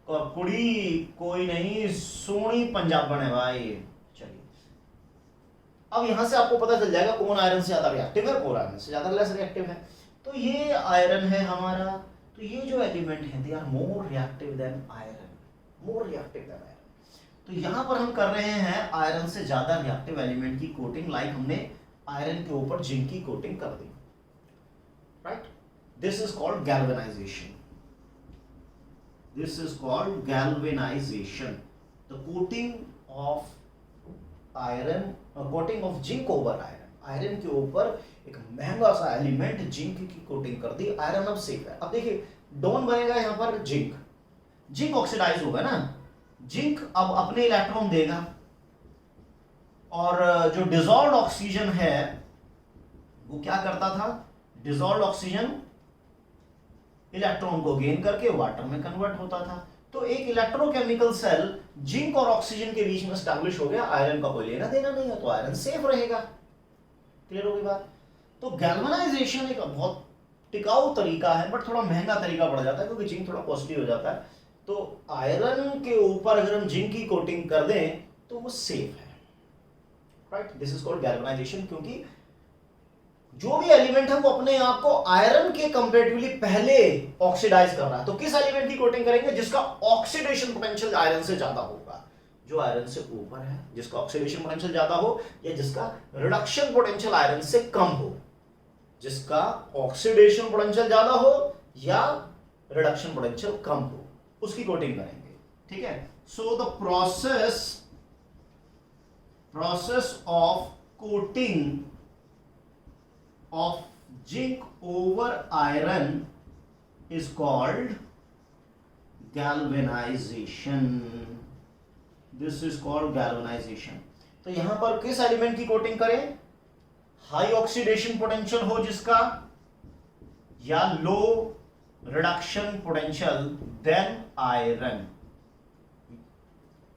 कुड़ी कोई नहीं, सोनी पंजाबन है भाई। चलिए अब यहां से आपको पता चल जाएगा कौन आयरन से ज्यादा रिएक्टिव है, कौन आयरन से ज्यादा लेस रिएक्टिव है। तो ये आयरन है हमारा, तो ये जो एलिमेंट है they are more reactive than iron, more reactive than iron. तो यहां पर हम कर रहे हैं आयरन से ज्यादा रिएक्टिव एलिमेंट की कोटिंग, लाइक हमने आयरन के ऊपर जिंक की कोटिंग कर दी, right. This is called galvanization, this is called galvanization. The coating of iron, coating of zinc over iron. Iron के ऊपर एक महंगा सा एलिमेंट जिंक की कोटिंग कर दी, आयरन अब सेफ है। अब देखिए डॉन बनेगा यहां पर जिंक, जिंक ऑक्सीडाइज होगा ना, जिंक अब अपने इलेक्ट्रॉन देगा, और जो डिसॉल्व्ड ऑक्सीजन है वो क्या करता था? डिसॉल्व्ड ऑक्सीजन इलेक्ट्रॉन को गेन करके वाटर में कन्वर्ट होता था। तो एक इलेक्ट्रोकेमिकल सेल जिंक और ऑक्सीजन के बीच में एस्टैब्लिश हो गया, आयरन का कोई लेना देना नहीं है, तो आयरन सेफ रहेगा। क्लियर होगी बात? तो गैल्वेनाइजेशन एक बहुत टिकाऊ तरीका है, बट थोड़ा महंगा तरीका पड़ जाता है क्योंकि जिंक थोड़ा कॉस्टली हो जाता है। तो आयरन के ऊपर अगर हम जिंक की कोटिंग कर दें तो वो सेफ है, right. This is called galvanisation, क्योंकि जो भी एलिमेंट है वो अपने आप को आयरन के कंपैरेटिवली पहले ऑक्सीडाइज कर रहा है। तो किस एलिमेंट की कोटिंग करेंगे? जिसका ऑक्सीडेशन पोटेंशियल आयरन से ज्यादा होगा, जो आयरन से ऊपर है, जिसका ऑक्सीडेशन पोटेंशियल ज्यादा हो, या जिसका रिडक्शन पोटेंशियल आयरन से कम हो। जिसका ऑक्सीडेशन पोटेंशियल ज्यादा हो या रिडक्शन पोटेंशियल कम हो, उसकी कोटिंग करेंगे, ठीक है। So the process of coating of zinc over iron is called galvanization. This is called galvanization. तो यहां पर किस एलिमेंट की कोटिंग करें? हाई ऑक्सीडेशन पोटेंशियल हो जिसका, या लो रिडक्शन पोटेंशियल देन आयरन,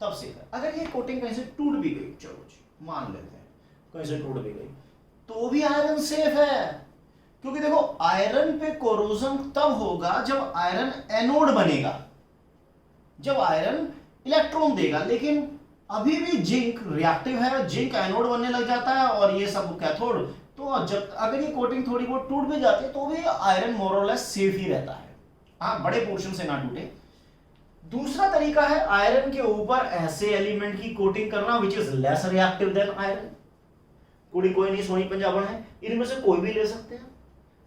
तब से है। अगर ये कोटिंग कहीं से टूट भी गई, चलो जी मान लेते हैं कहीं से टूट भी गई, तो भी आयरन सेफ है, क्योंकि देखो आयरन पे कोरोजन तब होगा जब आयरन एनोड बनेगा, जब आयरन इलेक्ट्रॉन देगा। लेकिन अभी भी जिंक रिएक्टिव है, जिंक एनोड बनने लग जाता है और ये सब कैथोड। तो जब अगर ये कोटिंग थोड़ी बहुत टूट भी जाती है तो भी आयरन मोर और लेस सेफ ही रहता है, हाँ, बड़े पोर्शन से ना टूटे। दूसरा तरीका है आयरन के ऊपर ऐसे एलिमेंट की कोटिंग करना which is less reactive than iron. कुड़ी कोई नहीं सोनी पंजाबन है, इनमें से कोई भी ले सकते हैं।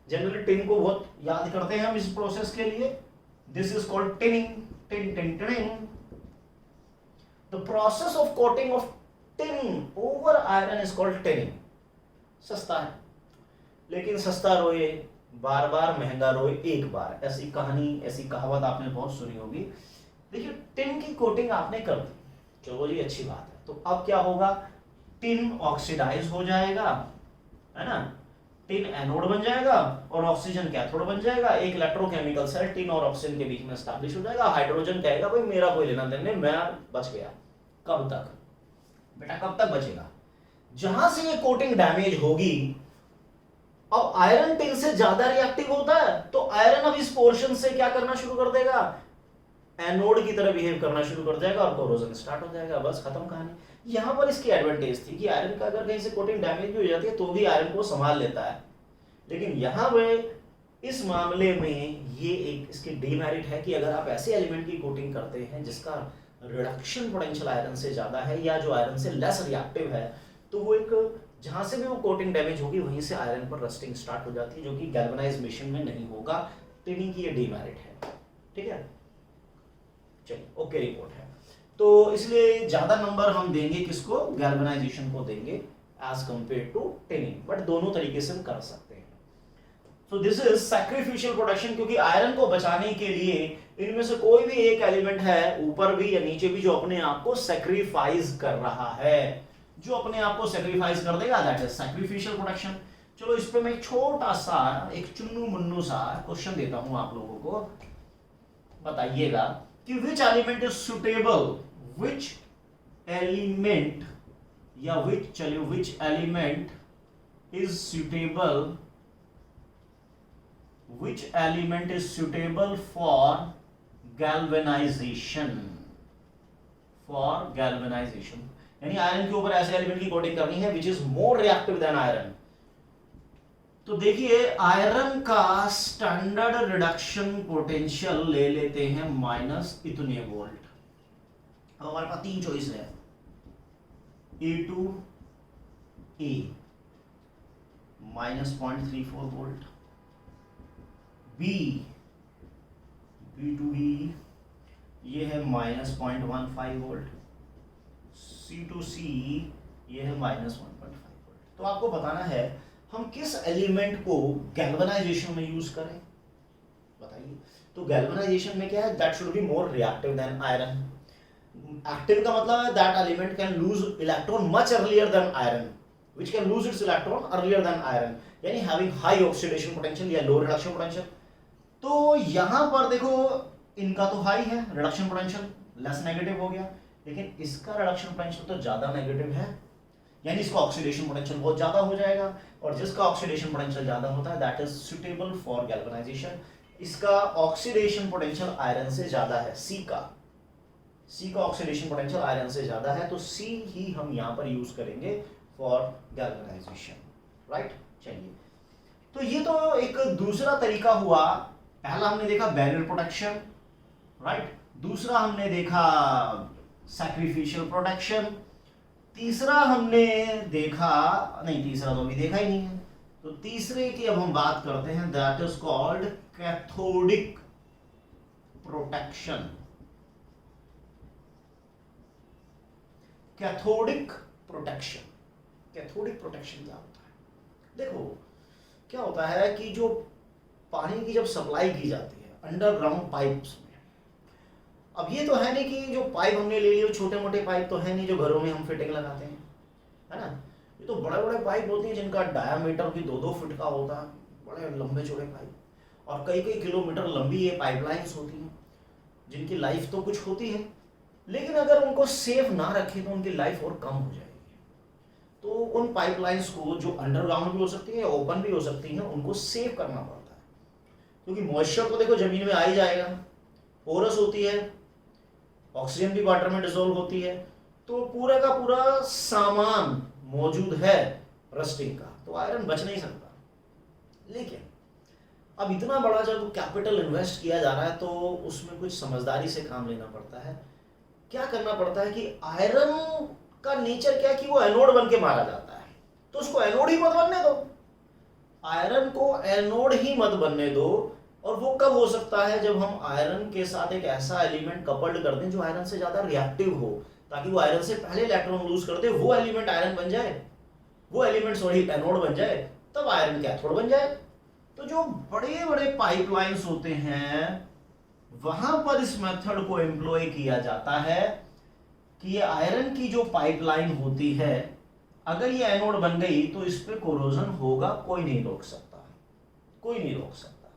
जनरली टिन को बहुत याद करते हैं हम इस प्रोसेस के लिए। This is called tinning, tin tin tinning. The process of coating of tin over iron is called tinning. सस्ता है, लेकिन सस्ता रोए बार बार, महंगा रोए एक बार, ऐसी कहानी, ऐसी कहावत आपने बहुत सुनी होगी। देखिए टिन की कोटिंग आपने कर दी, चलो जी अच्छी बात है। तो अब क्या होगा, टिन ऑक्सीडाइज हो जाएगा, है ना, टिन एनोड बन जाएगा और ऑक्सीजन कैथोड बन जाएगा। एक इलेक्ट्रोकेमिकल सेल टिन और ऑक्सीजन के बीच में एस्टैब्लिश हो जाएगा। हाइड्रोजन कहेगा भाई मेरा कोई लेना देना नहीं, मैं बच गया। कब तक बेटा, कब तक बचेगा, जहां से ये कोटिंग डैमेज होगी। अब आयरन टिन से ज्यादा रिएक्टिव होता है तो आयरन अब इस पोर्शन से क्या करना शुरू कर देगा, एनोड की तरह बिहेव करना शुरू कर देगा और कोरोजन स्टार्ट हो जाएगा, बस खत्म कहानी। यहां पर इसकी एडवांटेज थी कि आयरन का अगर कहीं से कोटिंग डैमेज भी हो जाती है तो भी आयरन को संभाल लेता है। लेकिन यहां पे इस मामले में ये एक इसकी डीमेरिट है कि अगर आप ऐसे एलिमेंट की कोटिंग करते हैं जिसका रिडक्शन पोटेंशियल आयरन से ज्यादा है या जो आयरन से लेस रिएक्टिव है, तो वो एक जहां से भी वो कोटिंग डैमेज होगी वहीं से आयरन पर रस्टिंग स्टार्ट हो जाती है, जो कि गैल्वेनाइजेशन में नहीं होगा। टिनिंग की ये डीमेरिट है, ठीक है। चलिए ओके, रिपोर्ट है तो इसलिए ज्यादा नंबर हम देंगे किसको, गैल्वेनाइजेशन को देंगे as compare to tinning, but दोनों तरीके से हम कर सकते हैं। तो दिस इज सैक्रिफिशियल प्रोटेक्शन, क्योंकि आयरन को बचाने के लिए इनमें से कोई भी एक एलिमेंट है, ऊपर भी या नीचे भी, जो अपने आप को सैक्रिफाइस कर रहा है, जो अपने आप को सैक्रिफाइस कर देगा, दैट इज सैक्रिफिशियल प्रोटेक्शन। चलो इस पे मैं एक छोटा सा एक चुन्नू मुन्नू सा क्वेश्चन देता हूं आप लोगों को, बताइएगा कि which element is suitable, which element या which element is suitable, which element is suitable for galvanization, यानी आयरन के ऊपर ऐसे एलिमेंट की कोटिंग करनी है which is more reactive than iron। तो देखिए आयरन का स्टैंडर्ड रिडक्शन पोटेंशियल ले लेते हैं माइनस इतने वोल्ट। अब हमारे पास तीन चॉइस है, A2 A minus 0.34 volt, B2B ये है माइनस 0.15 वोल्ट, C2C ये है माइनस 1.5 वोल्ट। तो आपको बताना है हम किस एलिमेंट को गैल्वेनाइजेशन में यूज करें, बताइए। तो गैल्वेनाइजेशन में क्या है, that should be more reactive than iron. Active का मतलब है that element can lose electron much earlier than iron, which can lose its electron earlier than iron, यानी having high oxidation potential या low reduction potential। तो यहां पर देखो इनका तो हाई है रिडक्शन पोटेंशियल, लेस नेगेटिव हो गया, लेकिन इसका रिडक्शन पोटेंशियल तो ज्यादा नेगेटिव है, यानी इसका ऑक्सीडेशन पोटेंशियल बहुत ज्यादा हो जाएगा, और जिसका ऑक्सीडेशन पोटेंशियल ज्यादा होता है that is suitable for galvanisation. इसका ऑक्सीडेशन पोटेंशियल आयरन से ज्यादा है, सी का ऑक्सीडेशन पोटेंशियल आयरन से ज्यादा है, तो सी ही हम यहां पर यूज करेंगे फॉर गैल्वेनाइजेशन, राइट। चलिए तो ये तो एक दूसरा तरीका हुआ। पहला हमने देखा बैरियर प्रोटेक्शन, राइट, दूसरा हमने देखा सैक्रिफिशियल प्रोटेक्शन, तीसरा हमने देखा, नहीं तीसरा तो अभी देखा ही नहीं है, तो तीसरे की अब हम बात करते हैं, that is called cathodic protection. Cathodic protection, cathodic protection क्या होता है, देखो क्या होता है कि जो पानी की जब सप्लाई की जाती है अंडरग्राउंड पाइप्स में, अब ये तो है नहीं कि जो पाइप हमने ले लिए छोटे मोटे पाइप तो है नहीं जो घरों में हम फिटिंग लगाते हैं, है ना, ये तो बड़े बड़े पाइप होते हैं जिनका डायामीटर भी 2-2 फीट का होता है, बड़े लंबे चौड़े पाइप, और कई कई किलोमीटर लंबी ये पाइपलाइंस होती हैं जिनकी लाइफ तो कुछ होती है, लेकिन अगर उनको सेफ ना रखें तो उनकी लाइफ और कम हो जाएगी। तो उन पाइपलाइंस को, जो अंडरग्राउंड भी हो सकती है, ओपन भी हो सकती हैं, उनको सेव करना पड़ता है, क्योंकि मॉइस्चर तो देखो जमीन में आ ही जाएगा, पोरस होती है, ऑक्सीजन भी वाटर में डिसॉल्व होती है, तो पूरा का पूरा सामान मौजूद है रस्टिंग का, तो आयरन बच नहीं सकता। लेकिन अब इतना बड़ा जब कैपिटल इन्वेस्ट किया जा रहा है तो उसमें कुछ समझदारी से काम लेना पड़ता है। क्या करना पड़ता है कि आयरन का नेचर क्या है कि वो एनोड बन के मारा जाता है, तो उसको एनोड ही मत बनने दो, आयरन को एनोड ही मत बनने दो। और वो कब हो सकता है, जब हम आयरन के साथ एक ऐसा एलिमेंट कपल्ड कर दें जो आयरन से ज्यादा रिएक्टिव हो, ताकि वो आयरन से पहले इलेक्ट्रॉन लूज कर दे, वो एलिमेंट आयरन बन जाए, वो एलिमेंट सॉरी एनोड बन जाए, तब आयरन कैथोड बन जाए। तो जो बड़े बड़े पाइपलाइंस होते हैं वहां पर इस मेथड को एम्प्लॉय किया जाता है कि ये आयरन की जो पाइपलाइन होती है, अगर ये एनोड बन गई तो इस पे कोरोजन होगा, कोई नहीं रोक सकता, कोई नहीं रोक सकता।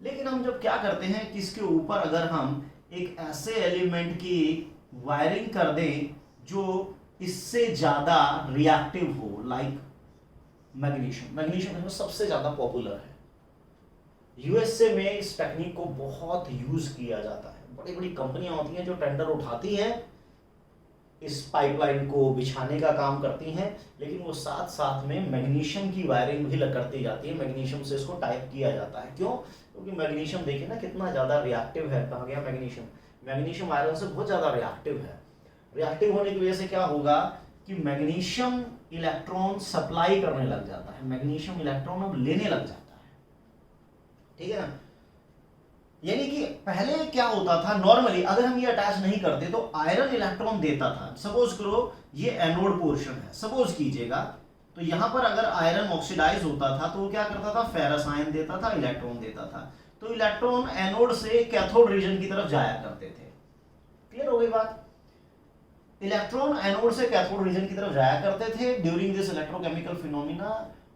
लेकिन हम जब क्या करते हैं कि इसके ऊपर अगर हम एक ऐसे एलिमेंट की वायरिंग कर दें जो इससे ज्यादा रिएक्टिव हो, लाइक मैग्नीशियम, मैग्नीशियम सबसे ज्यादा पॉपुलर है, यूएसए में इस टेक्निक को बहुत यूज किया जाता है, बड़ी बड़ी कंपनियां होती हैं जो टेंडर उठाती हैं, इस पाइपलाइन को बिछाने का काम करती हैं, लेकिन वो साथ साथ में मैग्नीशियम की वायरिंग भी करती जाती है, मैग्नीशियम से इसको टाइप किया जाता है। क्यों? क्योंकि मैग्नीशियम देखिए ना कितना ज्यादा रिएक्टिव है, कहा गया मैग्नीशियम, मैग्नीशियम आयरन से बहुत ज्यादा रिएक्टिव है। रिएक्टिव होने की वजह से क्या होगा कि मैग्नीशियम इलेक्ट्रॉन सप्लाई करने लग जाता है, मैग्नीशियम इलेक्ट्रॉन अब लेने लग जाता है, ठीक है ना। यानी कि पहले क्या होता था, नॉर्मली अगर हम ये अटैच नहीं करते तो आयरन इलेक्ट्रॉन देता था। सपोज करो ये एनोड पोर्शन है, सपोज कीजिएगा, तो यहां पर अगर आयरन ऑक्सीडाइज होता था तो वो क्या करता था, फेरस आयन देता था, इलेक्ट्रॉन देता था, तो इलेक्ट्रॉन एनोड से कैथोड रीजन की तरफ जाया करते थे। क्लियर हो गई बात? इलेक्ट्रॉन एनोड से कैथोड रीजन की तरफ जाया करते थे ड्यूरिंग दिस इलेक्ट्रोकेमिकल फिनोमिना,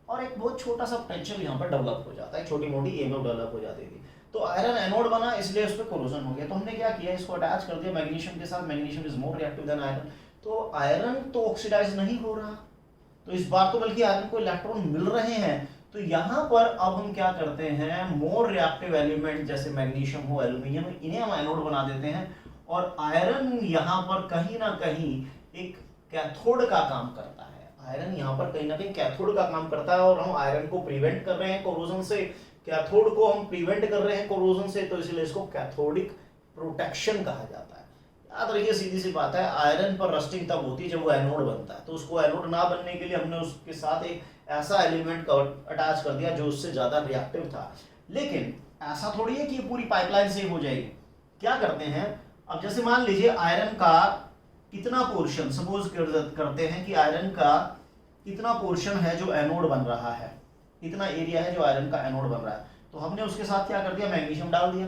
और एक बहुत छोटा सा पोटेंशियल यहाँ पर डेवलप हो जाता है, छोटी मोटी ईएमएफ डेवलप हो जाती थी। तो आयरन एनोड बना, इसलिए उस पर कोरोजन हो गया। तो हमने क्या किया, इसको अटैच कर दिया मैग्नीशियम के साथ, magnesium is more reactive than iron, तो आयरन तो ऑक्सीडाइज नहीं हो रहा, तो इस बार तो बल्कि आयरन को इलेक्ट्रॉन मिल रहे हैं। तो यहाँ पर अब हम क्या करते हैं, मोर रिएक्टिव एलिमेंट जैसे मैग्नीशियम हो, एल्यूमिनियम, इन्हें हम एनोड बना देते हैं, और आयरन यहाँ पर कहीं ना कहीं एक कैथोड का काम करता है, आयरन यहाँ पर कहीं ना कहीं कैथोड का काम करता है, और हम आयरन को प्रिवेंट कर रहे हैं कोरोजन से, कैथोड को हम प्रिवेंट कर रहे हैं कोरोजन से, तो इसलिए इसको कैथोडिक प्रोटेक्शन कहा जाता है। याद रखिए, सीधी सी बात है, आयरन पर रस्टिंग तब होती है जब वो एनोड बनता है, तो उसको एनोड ना बनने के लिए हमने उसके साथ एक ऐसा एलिमेंट अटैच कर दिया जो उससे ज्यादा रिएक्टिव था। लेकिन ऐसा थोड़ी है कि ये पूरी पाइपलाइन सेव हो जाएगी। क्या करते हैं, अब जैसे मान लीजिए आयरन का कितना पोर्शन, सपोज करते हैं कि आयरन का इतना पोर्शन है जो एनोड बन रहा है, इतना एरिया है जो आयरन का एनोड बन रहा है, तो हमने उसके साथ क्या कर दिया, मैग्नीशियम डाल दिया,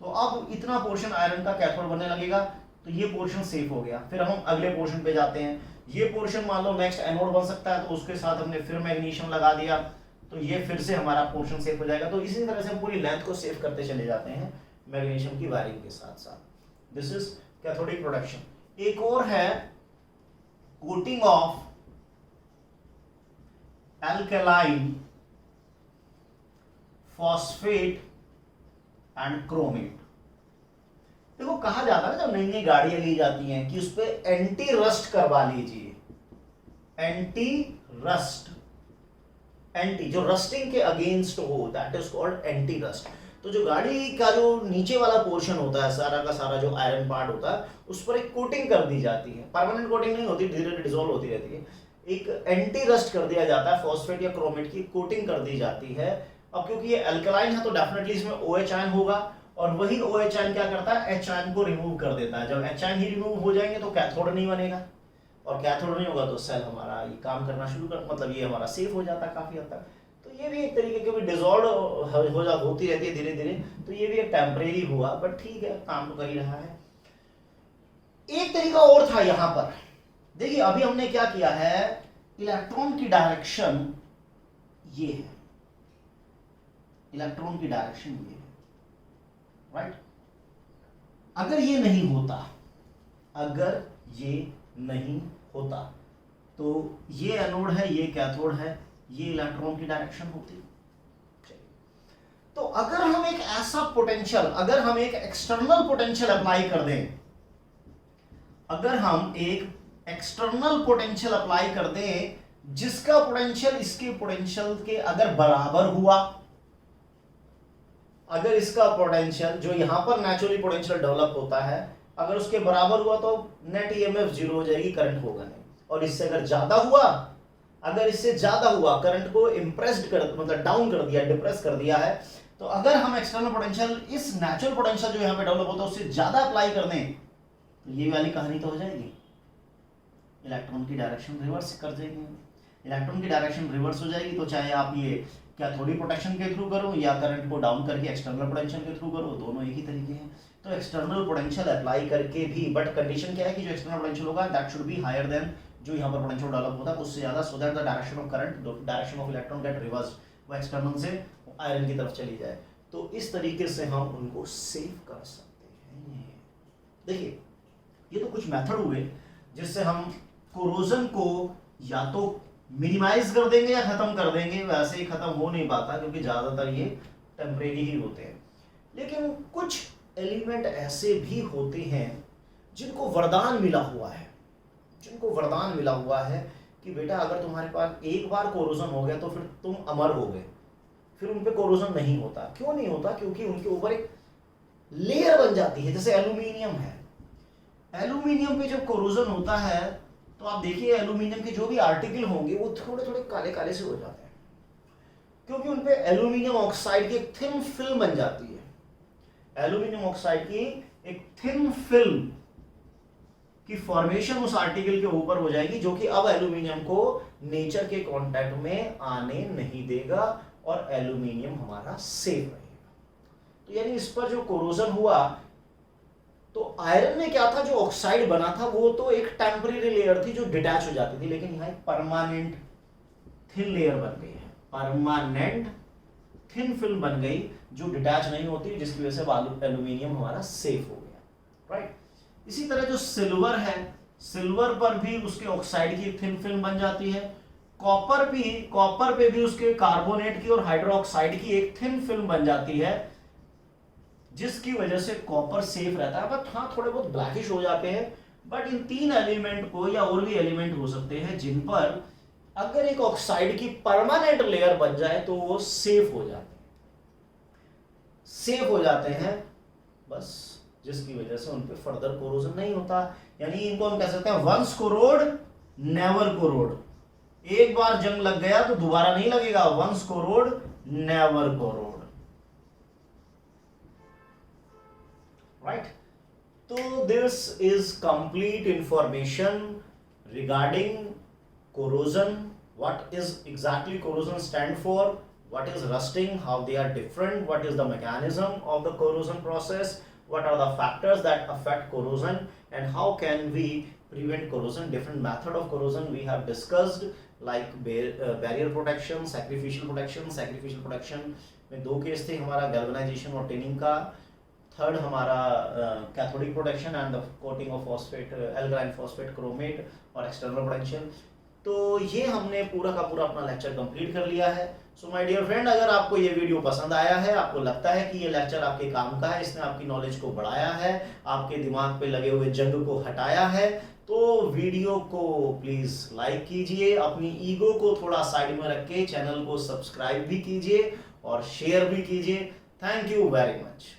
तो अब इतना पोर्शन आयरन का कैथोड बनने लगेगा, तो ये पोर्शन सेफ हो गया। फिर हम अगले पोर्शन पे जाते हैं, ये पोर्शन मान लो नेक्स्ट एनोड बन सकता है, तो उसके साथ हमने फिर मैग्नीशियम लगा दिया, तो ये फिर से हमारा पोर्शन सेफ हो जाएगा। तो इसी तरह से हम पूरी लेंथ को सेव करते चले जाते हैं मैग्नीशियम की वायरिंग के साथ साथ। This is cathodic protection. एक और है coating of alkaline phosphate and chromate. देखो कहा जाता है जब नई नई गाड़ियां ली जाती हैं कि उस पर एंटी रस्ट करवा लीजिए, एंटी रस्ट, एंटी जो रस्टिंग के अगेंस्ट हो, that is called anti rust. तो जो गाड़ी का जो नीचे वाला पोर्शन होता है, सारा का सारा जो आयरन पार्ट होता है, उस पर एक कोटिंग कर दी जाती है, परमानेंट कोटिंग नहीं होती, धीरे धीरे डिसॉल्व होती रहती है, एक एंटी रस्ट कर दिया जाता है, फॉस्फेट या क्रोमेट की कोटिंग कर दी जाती है। अब क्योंकि ये अल्कलाइन है तो डेफिनेटली इसमें OH आयन होगा, और वही OH आयन क्या करता है, H आयन को रिमूव कर देता है। जब H आयन ही रिमूव हो जाएंगे तो कैथोड नहीं बनेगा, और कैथोड नहीं होगा तो सेल हमारा ये काम करना शुरू कर, मतलब ये हमारा सेफ हो जाता है काफी हद तक। तो ये भी एक तरीके की भी डिसॉल्व होती रहती है धीरे धीरे, तो ये भी एक टेम्परेरी हुआ, बट ठीक है, काम तो कर ही रहा है। एक तरीका और था यहां पर, देखिए अभी हमने क्या किया है, इलेक्ट्रॉन की डायरेक्शन ये है, इलेक्ट्रॉन की डायरेक्शन ये है, राइट। अगर ये नहीं होता, अगर ये नहीं होता तो ये एनोड है, ये कैथोड है, ये इलेक्ट्रॉन की डायरेक्शन होती है। तो अगर हम एक ऐसा पोटेंशियल, अगर हम एक एक्सटर्नल पोटेंशियल अप्लाई कर दें, अगर हम एक एक्सटर्नल पोटेंशियल अप्लाई कर दें जिसका पोटेंशियल इसके पोटेंशियल के अगर बराबर हुआ, अगर इसका पोटेंशियल जो यहां पर नेचुरली पोटेंशियल डेवलप होता है अगर उसके बराबर हुआ तो नेट ईएमएफ जीरो हो जाएगी, करंट होगा नहीं। और इससे अगर ज्यादा हुआ, अगर इससे ज्यादा हुआ, करंट को इंप्रेस्ड कर, मतलब डाउन कर दिया, डिप्रेस कर दिया है, तो अगर हम एक्सटर्नल पोटेंशियल इस नेचुरल पोटेंशियल जो यहां पे डेवलप होता है उससे ज्यादा अप्लाई कर दें तो ये वाली कहानी तो हो जाएगी, इलेक्ट्रॉन की डायरेक्शन रिवर्स कर देंगे। इलेक्ट्रॉन की डायरेक्शन रिवर्स हो जाएगी तो चाहे आप ये क्या थोड़ी पोटेंशियल के थ्रू करो या करंट को डाउन करके एक्सटर्नल पोटेंशियल के थ्रू करो, दोनों एक ही तरीके हैं। तो एक्सटर्नल पोटेंशियल अप्लाई करके भी, बट कंडीशन क्या है कि जो एक्सटर्नल पोटेंशियल होगा that should be higher than जो यहाँ पर पोटेंशियल डेवलप होता है उससे ज्यादा, so that the direction of current, direction of electron get reverse, वो एक्सटर्नल से आयरन की तरफ चली जाए। तो इस तरीके से हम उनको सेव कर सकते हैं। देखिए ये तो कुछ मेथड हुए जिससे हम कोरोजन को या तो मिनिमाइज कर देंगे या खत्म कर देंगे। वैसे ही खत्म हो नहीं पाता क्योंकि ज्यादातर ये टेम्परेरी ही होते हैं, लेकिन कुछ एलिमेंट ऐसे भी होते हैं जिनको वरदान मिला हुआ है, जिनको वरदान मिला हुआ है कि बेटा अगर तुम्हारे पास एक बार कोरोजन हो गया तो फिर तुम अमर हो गए, फिर उन पे कोरोजन नहीं होता। क्यों नहीं होता? क्योंकि उनके ऊपर एक लेयर बन जाती है, जैसे एल्यूमिनियम है। एल्यूमिनियम पे जब कोरोजन होता है तो आप देखिए एल्यूमिनियम के जो भी आर्टिकल होंगे वो थोड़े थोड़े काले काले से हो जाते हैं, क्योंकि उन पे एल्यूमिनियम ऑक्साइड की एक थिन फिल्म बन जाती है। एल्यूमिनियम ऑक्साइड की एक थिन फिल्म की फॉर्मेशन उस आर्टिकल के ऊपर हो जाएगी जो कि अब एल्यूमिनियम को नेचर के कांटेक्ट में आने नहीं देगा और एल्यूमिनियम हमारा सेफ रहेगा। तो यानी इस पर जो कोरोजन हुआ तो आयरन में क्या था, जो ऑक्साइड बना था वो तो एक टेम्परेरी लेयर थी जो डिटैच हो जाती थी, लेकिन यहाँ एक परमानेंट थिन लेयर बन गई है, परमानेंट थिन फिल्म बन गई जो डिटैच नहीं होती, जिसकी वजह से एल्यूमिनियम हमारा सेफ हो गया, राइट। इसी तरह जो सिल्वर है, सिल्वर पर भी उसके ऑक्साइड की थिन फिल्म बन जाती है। कॉपर पे भी उसके कार्बोनेट की और हाइड्रोक्साइड की एक थिन फिल्म बन जाती है, जिसकी वजह से कॉपर सेफ रहता है। बट हाँ थोड़े बहुत ब्लैकिश हो जाते हैं, बट इन तीन एलिमेंट को या और भी एलिमेंट हो सकते हैं जिन पर अगर एक ऑक्साइड की परमानेंट लेयर बन जाए तो वो सेफ हो जाते हैं, बस जिसकी वजह से उन पे फर्दर कोरोजन नहीं होता। यानी इनको हम कह सकते हैं वंस कोरोड नेवर कोरोड। एक बार जंग लग गया तो दोबारा नहीं लगेगा, once corrode never corrode, right? So this is complete information regarding corrosion. What is exactly corrosion stand for? What is rusting? How they are different? What is the mechanism of the corrosion process? What are the factors that affect corrosion? And how can we prevent corrosion? Different method of corrosion we have discussed, like barrier protection, sacrificial protection. Sacrificial protection में दो case थे हमारा, galvanisation और tinning का। Third हमारा cathodic protection and the coating of phosphate, alkaline phosphate chromate और external potential. तो ये हमने पूरा का पूरा अपना लेक्चर कंप्लीट कर लिया है। सो माय डियर फ्रेंड, अगर आपको ये वीडियो पसंद आया है, आपको लगता है कि ये लेक्चर आपके काम का है, इसने आपकी नॉलेज को बढ़ाया है, आपके दिमाग पे लगे हुए जंग को हटाया है, तो वीडियो को प्लीज लाइक कीजिए, अपनी ईगो को थोड़ा साइड में रख के चैनल को सब्सक्राइब भी कीजिए और शेयर भी कीजिए। Thank you very much.